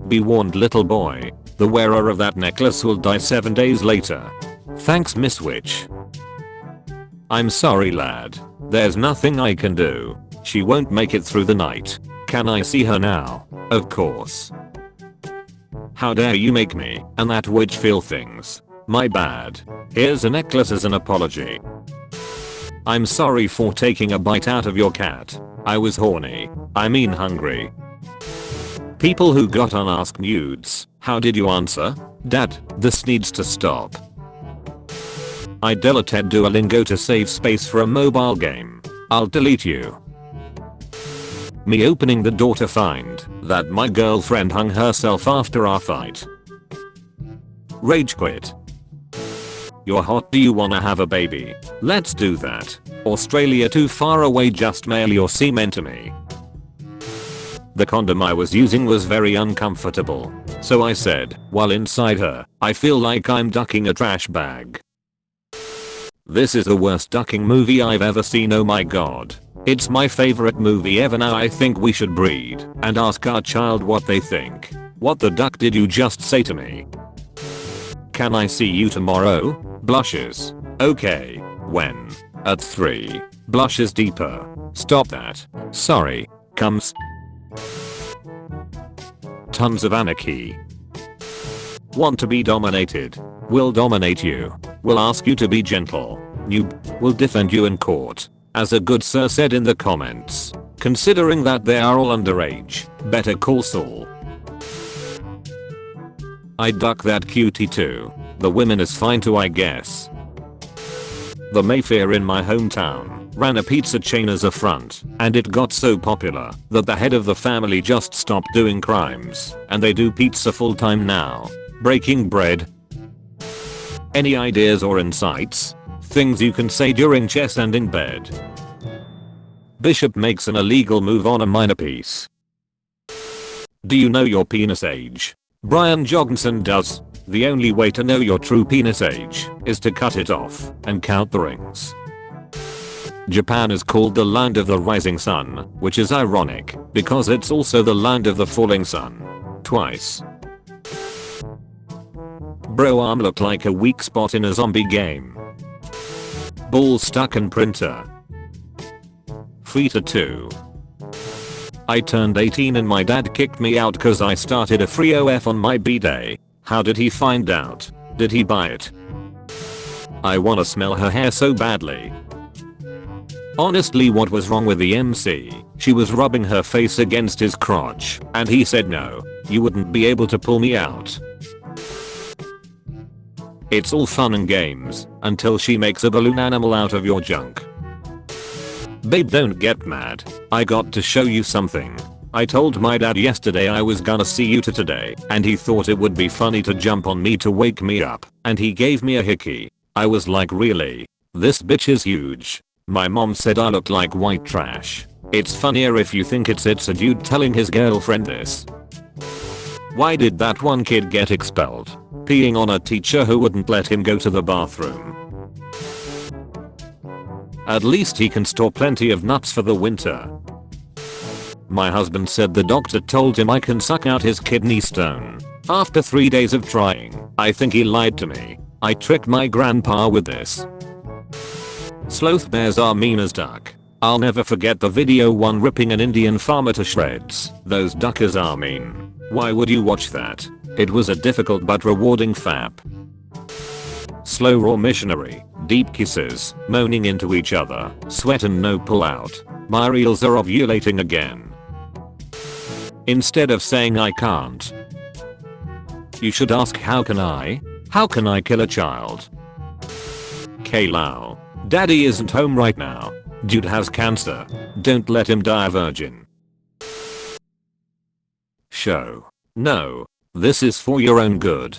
Be warned, little boy. The wearer of that necklace will die 7 days later. Thanks, Miss Witch. I'm sorry, lad. There's nothing I can do. She won't make it through the night. Can I see her now? Of course. How dare you make me and that witch feel things. My bad. Here's a necklace as an apology. I'm sorry for taking a bite out of your cat. I was horny. I mean hungry. People who got unasked nudes. How did you answer? Dad, this needs to stop. I deleted Duolingo to save space for a mobile game. I'll delete you. Me opening the door to find that my girlfriend hung herself after our fight. Rage quit. You're hot, do you wanna have a baby? Let's do that. Australia too far away, just mail your semen to me. The condom I was using was very uncomfortable. So I said, while inside her, I feel like I'm ducking a trash bag. This is the worst ducking movie I've ever seen, oh my god. It's my favorite movie ever. Now I think we should breed and ask our child what they think. What the duck did you just say to me? Can I see you tomorrow? Blushes. Okay. When? At 3. Blushes deeper. Stop that. Sorry. Comes. Tons of anarchy. Want to be dominated? Will dominate you. Will ask you to be gentle. Noob. Will defend you in court. As a good sir said in the comments. Considering that they are all underage, better call Saul. I'd duck that cutie too. The women is fine too, I guess. The mafia in my hometown ran a pizza chain as a front, and it got so popular that the head of the family just stopped doing crimes, and they do pizza full time now. Breaking bread. Any ideas or insights? Things you can say during chess and in bed. Bishop makes an illegal move on a minor piece. Do you know your penis age? Brian Johnson does. The only way to know your true penis age is to cut it off and count the rings. Japan is called the land of the rising sun, which is ironic because it's also the land of the falling sun. Twice. Bro arm looked like a weak spot in a zombie game. Ball stuck in printer. Free 2. I turned 18 and my dad kicked me out cause I started a free OF on my B-day. How did he find out? Did he buy it? I wanna smell her hair so badly. Honestly, what was wrong with the MC? She was rubbing her face against his crotch and he said no, you wouldn't be able to pull me out. It's all fun and games until she makes a balloon animal out of your junk. Babe, don't get mad. I got to show you something. I told my dad yesterday I was gonna see you today and he thought it would be funny to jump on me to wake me up and he gave me a hickey. I was like, really? This bitch is huge. My mom said I look like white trash. It's funnier if you think it's a dude telling his girlfriend this. Why did that one kid get expelled? Peeing on a teacher who wouldn't let him go to the bathroom. At least he can store plenty of nuts for the winter. My husband said the doctor told him I can suck out his kidney stone. After 3 days of trying, I think he lied to me. I tricked my grandpa with this. Sloth bears are mean as duck. I'll never forget the video one ripping an Indian farmer to shreds. Those duckers are mean. Why would you watch that? It was a difficult but rewarding fap. Slow raw missionary, deep kisses, moaning into each other, sweat and no pull out. My reels are ovulating again. Instead of saying I can't, you should ask how can I? How can I kill a child? K-Lao. Daddy isn't home right now. Dude has cancer. Don't let him die a virgin. Show. No. This is for your own good.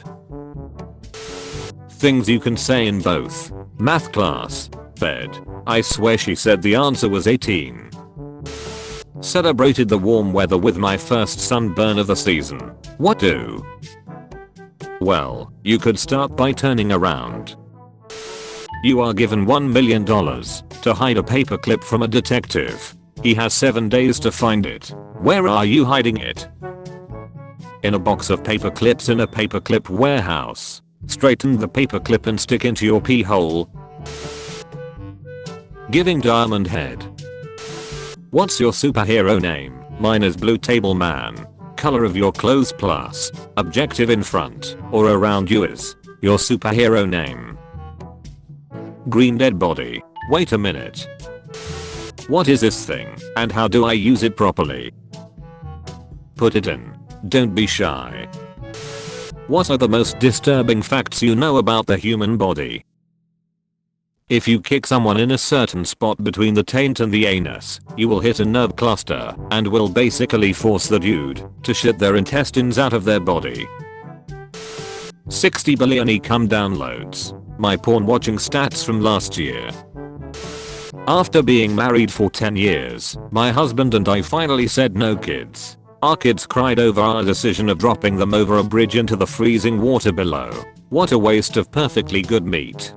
Things you can say in both. Math class. Bed. I swear she said the answer was 18. Celebrated the warm weather with my first sunburn of the season. What do? Well, you could start by turning around. You are given $1 million to hide a paperclip from a detective. He has 7 days to find it. Where are you hiding it? in a box of paper clips in a paperclip warehouse. Straighten the paperclip and stick into your pee hole. Giving diamond head. What's your superhero name? Mine is Blue Table Man. Color of your clothes plus objective in front or around you is your superhero name. Green dead body. Wait a minute. What is this thing and how do I use it properly? Put it in. Don't be shy. What are the most disturbing facts you know about the human body? If you kick someone in a certain spot between the taint and the anus, you will hit a nerve cluster and will basically force the dude to shit their intestines out of their body. 60 billion e-com downloads. My porn watching stats from last year. After being married for 10 years, my husband and I finally said no kids. Our kids cried over our decision of dropping them over a bridge into the freezing water below. What a waste of perfectly good meat.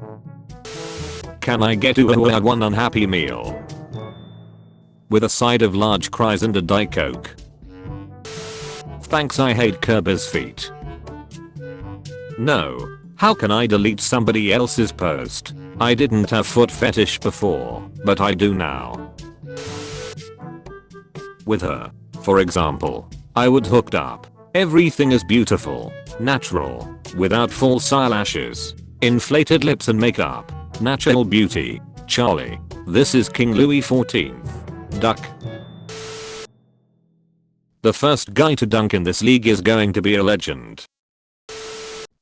Can I get one unhappy meal? With a side of large fries and a Diet Coke. Thanks, I hate Kirby's feet. No. How can I delete somebody else's post? I didn't have foot fetish before, but I do now. With her, for example, I would hooked up. Everything is beautiful, natural, without false eyelashes, inflated lips and makeup. Natural beauty. Charlie. This is King Louis XIV. Duck. The first guy to dunk in this league is going to be a legend.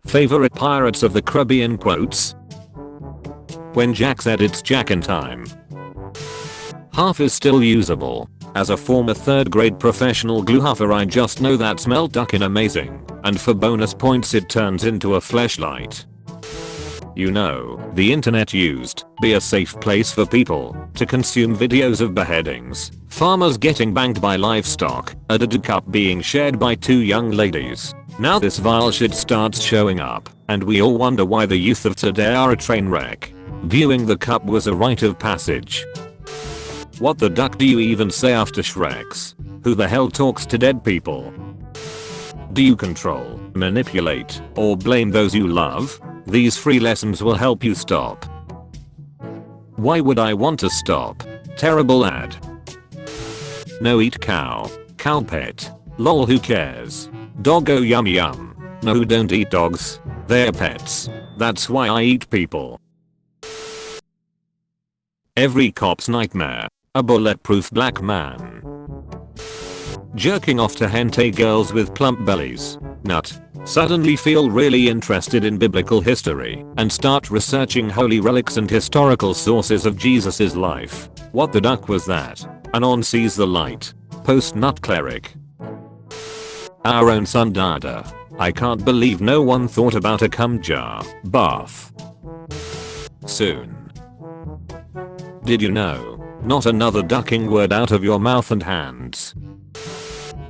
Favorite Pirates of the Caribbean quotes? When Jack said it's Jack in time. Half is still usable. As a former 3rd grade professional glue huffer, I just know that smell duckin' amazing, and for bonus points it turns into a fleshlight. You know, the internet used to be a safe place for people to consume videos of beheadings, farmers getting banged by livestock, a doo cup being shared by 2 young ladies. Now this vile shit starts showing up, and we all wonder why the youth of today are a train wreck. Viewing the cup was a rite of passage. What the duck do you even say after Shreks? Who the hell talks to dead people? Do you control, manipulate, or blame those you love? These free lessons will help you stop. Why would I want to stop? Terrible ad. No eat cow. Cow pet. Lol, who cares? Doggo yum yum. No, don't eat dogs. They're pets. That's why I eat people. Every cop's nightmare. A bulletproof black man. Jerking off to hentai girls with plump bellies. Nut. Suddenly feel really interested in biblical history and start researching holy relics and historical sources of Jesus's life. What the duck was that? Anon sees the light. Post-nut cleric. Our own son Dada. I can't believe no one thought about a cum jar bath. Soon. Did you know? Not another ducking word out of your mouth and hands.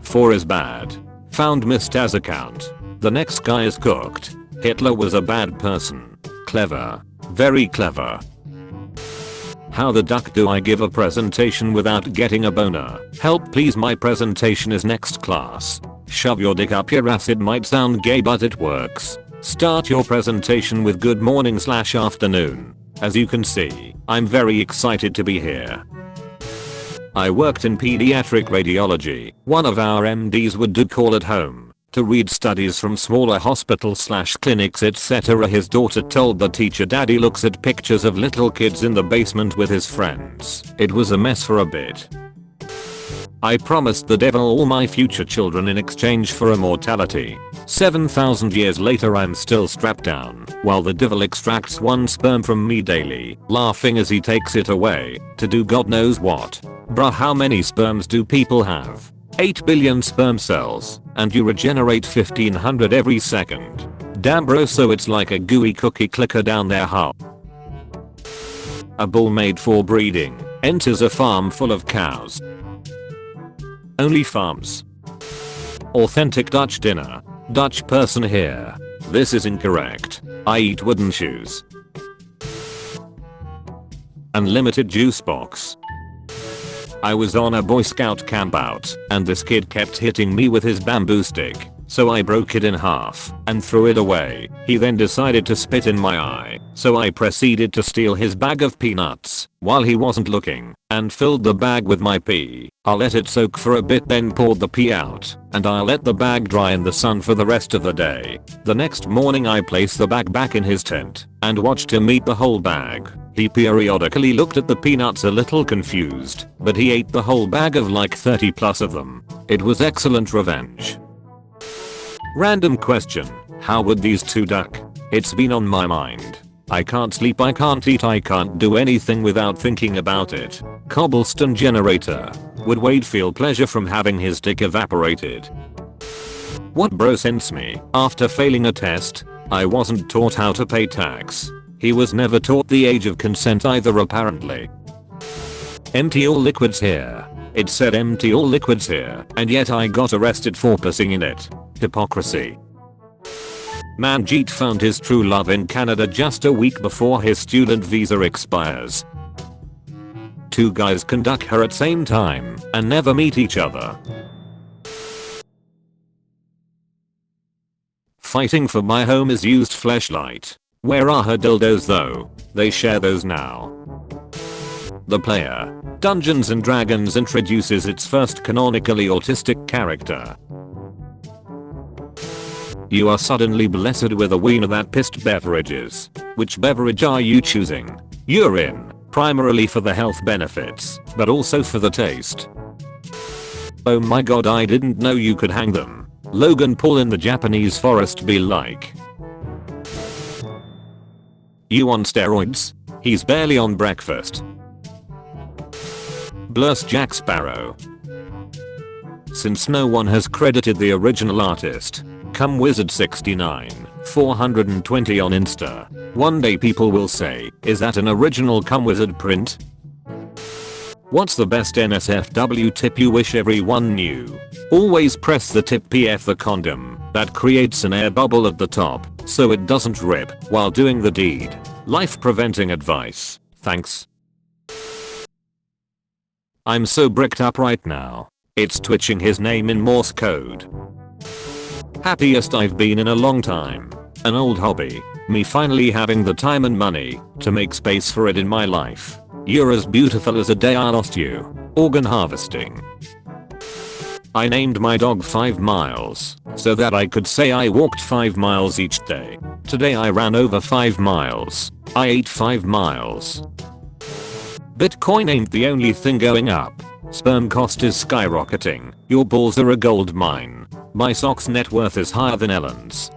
4 is bad. Found Miss Taz account. The next guy is cooked. Hitler was a bad person. Clever. Very clever. How the duck do I give a presentation without getting a boner? Help please, my presentation is next class. Shove your dick up your ass. It might sound gay but it works. Start your presentation with good morning/afternoon. As you can see, I'm very excited to be here. I worked in pediatric radiology. One of our MDs would do call at home to read studies from smaller hospitals/clinics etc. His daughter told the teacher daddy looks at pictures of little kids in the basement with his friends. It was a mess for a bit. I promised the devil all my future children in exchange for immortality. 7,000 years later I'm still strapped down while the devil extracts 1 sperm from me daily, laughing as he takes it away to do God knows what. Bruh, how many sperms do people have? 8 billion sperm cells, and you regenerate 1500 every second. Damn bro, so it's like a gooey cookie clicker down their hull. A bull made for breeding enters a farm full of cows. Only farms. Authentic Dutch dinner. Dutch person here. This is incorrect. I eat wooden shoes. Unlimited juice box. I was on a Boy Scout campout and this kid kept hitting me with his bamboo stick. so I broke it in half and threw it away. He then decided to spit in my eye, so I proceeded to steal his bag of peanuts while he wasn't looking and filled the bag with my pee. I let it soak for a bit, then poured the pee out, and I let the bag dry in the sun for the rest of the day. The next morning I placed the bag back in his tent and watched him eat the whole bag. He periodically looked at the peanuts a little confused, but he ate the whole bag of like 30 plus of them. It was excellent revenge. Random question. How would these two duck? It's been on my mind. I can't sleep, I can't eat, I can't do anything without thinking about it. Cobblestone generator. Would Wade feel pleasure from having his dick evaporated? What bro sends me? After failing a test, I wasn't taught how to pay tax. He was never taught the age of consent either apparently. Empty all liquids here. It said empty all liquids here, and yet I got arrested for pissing in it. Hypocrisy. Manjeet found his true love in Canada just a week before his student visa expires. Two guys can duck her at same time and never meet each other. Fighting for my home is used fleshlight. Where are her dildos though? They share those now. The player. Dungeons and Dragons introduces its first canonically autistic character. You are suddenly blessed with a wiener that pissed beverages. Which beverage are you choosing? Urine. Primarily for the health benefits, but also for the taste. Oh my god, I didn't know you could hang them. Logan Paul in the Japanese forest be like. You on steroids? He's barely on breakfast. Bless Jack Sparrow. Since no one has credited the original artist, Come Wizard 69, 420 on Insta. One day people will say, is that an original Come Wizard print? What's the best NSFW tip you wish everyone knew? Always press the tip PF the condom. That creates an air bubble at the top, so it doesn't rip while doing the deed. Life preventing advice. Thanks. I'm so bricked up right now. It's twitching his name in Morse code. Happiest I've been in a long time. An old hobby. Me finally having the time and money to make space for it in my life. You're as beautiful as a day I lost you. Organ harvesting. I named my dog 5 miles so that I could say I walked 5 miles each day. Today I ran over 5 miles. I ate 5 miles. Bitcoin ain't the only thing going up. Sperm cost is skyrocketing. Your balls are a gold mine. My sock's net worth is higher than Ellen's.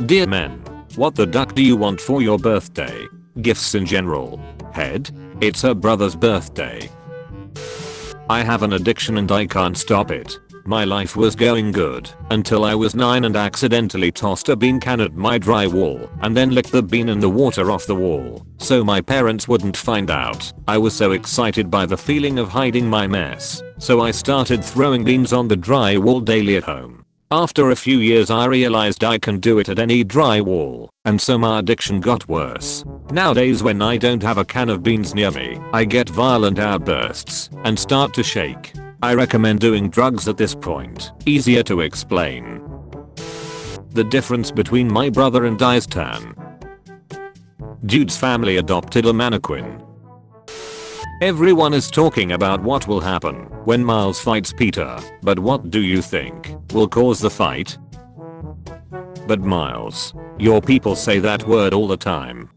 Dear men, what the duck do you want for your birthday? Gifts in general. Head? It's her brother's birthday. I have an addiction and I can't stop it. My life was going good until I was 9 and accidentally tossed a bean can at my drywall and then licked the bean and the water off the wall so my parents wouldn't find out. I was so excited by the feeling of hiding my mess, so I started throwing beans on the drywall daily at home. After a few years I realized I can do it at any drywall, and so my addiction got worse. Nowadays when I don't have a can of beans near me, I get violent outbursts and start to shake. I recommend doing drugs at this point. Easier to explain. The difference between my brother and Daistan. Dude's family adopted a mannequin. Everyone is talking about what will happen when Miles fights Peter, but what do you think will cause the fight? But Miles. Your people say that word all the time.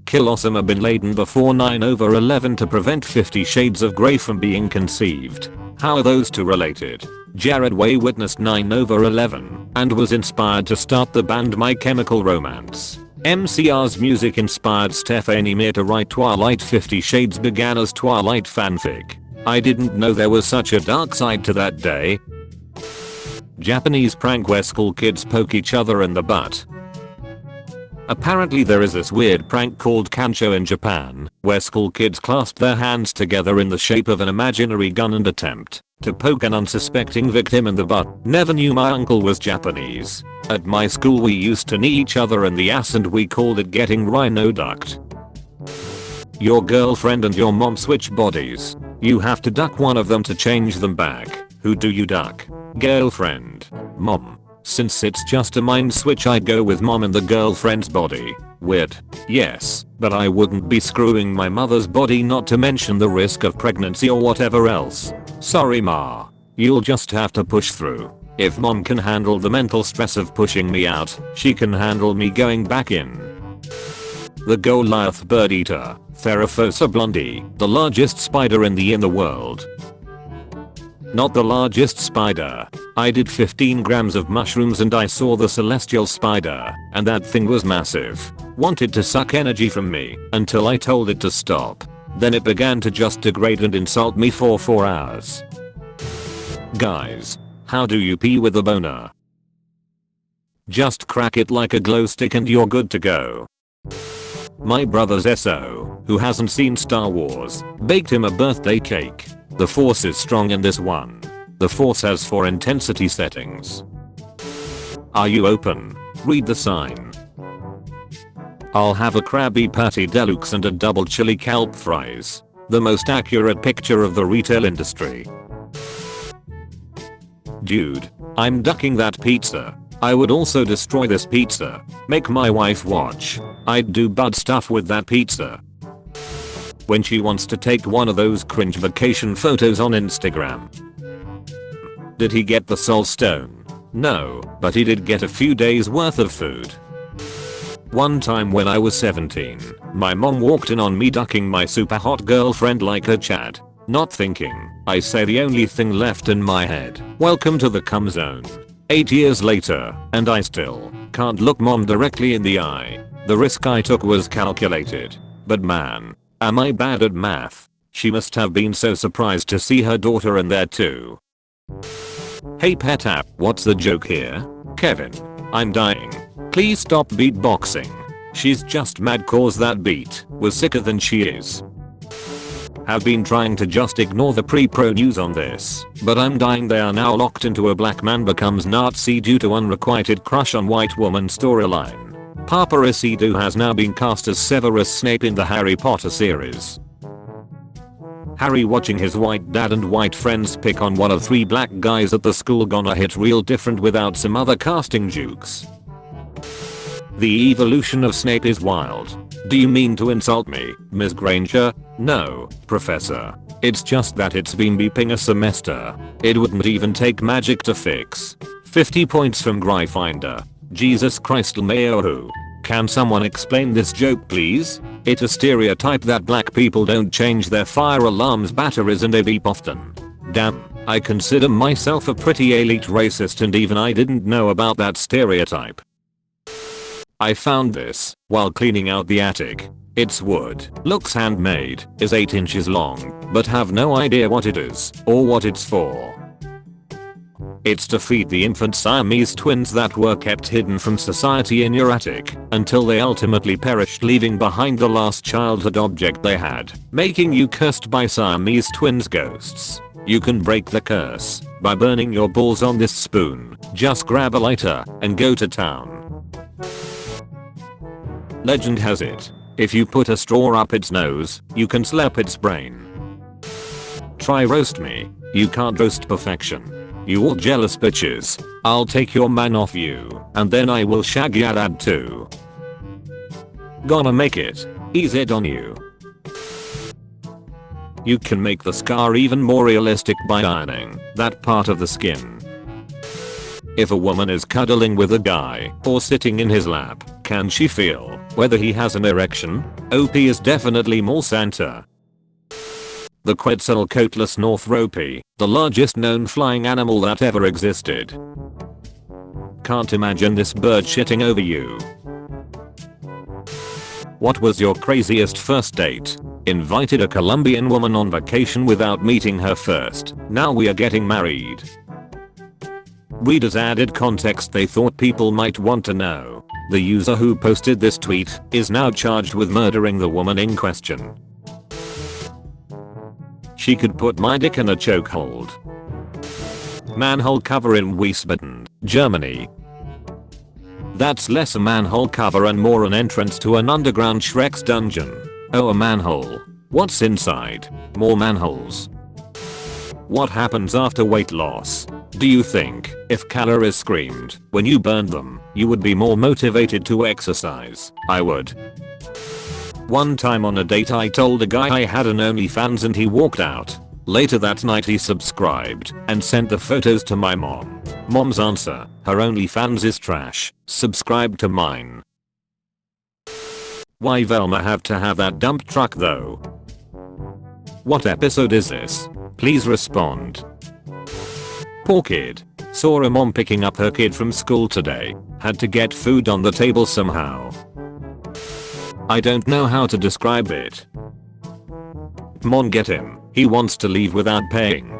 Kill Osama bin Laden before 9/11 to prevent 50 Shades of Grey from being conceived. How are those two related? Jared Way witnessed 9/11 and was inspired to start the band My Chemical Romance. MCR's music inspired Stephanie Meyer to write Twilight. 50 Shades began as Twilight fanfic. I didn't know there was such a dark side to that day. Japanese prank where school kids poke each other in the butt. Apparently there is this weird prank called kancho in Japan, where school kids clasp their hands together in the shape of an imaginary gun and attempt to poke an unsuspecting victim in the butt. Never knew my uncle was Japanese. At my school we used to knee each other in the ass and we called it getting rhino ducked. Your girlfriend and your mom switch bodies. You have to duck one of them to change them back. Who do you duck? Girlfriend. Mom. Since it's just a mind switch, I'd go with mom in the girlfriend's body. Weird. Yes, but I wouldn't be screwing my mother's body, not to mention the risk of pregnancy or whatever else. Sorry ma. You'll just have to push through. If mom can handle the mental stress of pushing me out, she can handle me going back in. The Goliath bird eater. Theraphosa blondie, the largest spider in the world. Not the largest spider. I did 15 grams of mushrooms and I saw the celestial spider, and that thing was massive. Wanted to suck energy from me until I told it to stop. Then it began to just degrade and insult me for 4 hours. Guys, how do you pee with a boner? Just crack it like a glow stick and you're good to go. My brother's SO, who hasn't seen Star Wars, baked him a birthday cake. The force is strong in this one. The force has 4 intensity settings. Are you open? Read the sign. I'll have a Krabby Patty Deluxe and a double chili kelp fries. The most accurate picture of the retail industry. Dude, I'm ducking that pizza. I would also destroy this pizza. Make my wife watch. I'd do bud stuff with that pizza. When she wants to take one of those cringe vacation photos on Instagram. Did he get the soul stone? No, but he did get a few days worth of food. One time when I was 17, my mom walked in on me ducking my super hot girlfriend like a Chad. Not thinking, I say the only thing left in my head, welcome to the cum zone. 8 years later, and I still can't look mom directly in the eye. The risk I took was calculated. But man, am I bad at math. She must have been so surprised to see her daughter in there too. Hey pet app, what's the joke here? Kevin, I'm dying. Please stop beatboxing. She's just mad cause that beat was sicker than she is. Have been trying to just ignore the pre-pro news on this, but I'm dying. They are now locked into a black man becomes Nazi due to unrequited crush on white woman storyline. Paparazzi has now been cast as Severus Snape in the Harry Potter series. Harry watching his white dad and white friends pick on one of 3 black guys at the school gonna hit real different without some other casting jukes. The evolution of Snape is wild. Do you mean to insult me, Ms. Granger? No, Professor. It's just that it's been beeping a semester. It wouldn't even take magic to fix. 50 points from Gryffindor. Jesus Christ Mayo. Can someone explain this joke please? It's a stereotype that black people don't change their fire alarms batteries and they beep often. Damn, I consider myself a pretty elite racist and even I didn't know about that stereotype. I found this while cleaning out the attic. It's wood, looks handmade, is 8 inches long, but have no idea what it is or what it's for. It's to feed the infant Siamese twins that were kept hidden from society in your attic until they ultimately perished, leaving behind the last childhood object they had, making you cursed by Siamese twins ghosts. You can break the curse by burning your balls on this spoon. Just grab a lighter and go to town. Legend has it, if you put a straw up its nose, you can slap its brain. Try roast me. You can't roast perfection. You all jealous bitches. I'll take your man off you, and then I will shag your dad too. Gonna make it easy on you. You can make the scar even more realistic by ironing that part of the skin. If a woman is cuddling with a guy or sitting in his lap, can she feel whether he has an erection? OP is definitely more Santa. The Quetzalcoatlus northropy, the largest known flying animal that ever existed. Can't imagine this bird shitting over you. What was your craziest first date? Invited a Colombian woman on vacation without meeting her first. Now we are getting married. Readers added context they thought people might want to know. The user who posted this tweet is now charged with murdering the woman in question. She could put my dick in a chokehold. Manhole cover in Wiesbaden, Germany. That's less a manhole cover and more an entrance to an underground Shrek's dungeon. Oh, a manhole. What's inside? More manholes. What happens after weight loss? Do you think if calories screamed when you burned them, you would be more motivated to exercise? I would. One time on a date I told a guy I had an OnlyFans and he walked out. Later that night he subscribed and sent the photos to my mom. Mom's answer, her OnlyFans is trash, subscribe to mine. Why Velma have to have that dump truck though? What episode is this? Please respond. Poor kid. Saw a mom picking up her kid from school today. Had to get food on the table somehow. I don't know how to describe it. Mon, get him. He wants to leave without paying.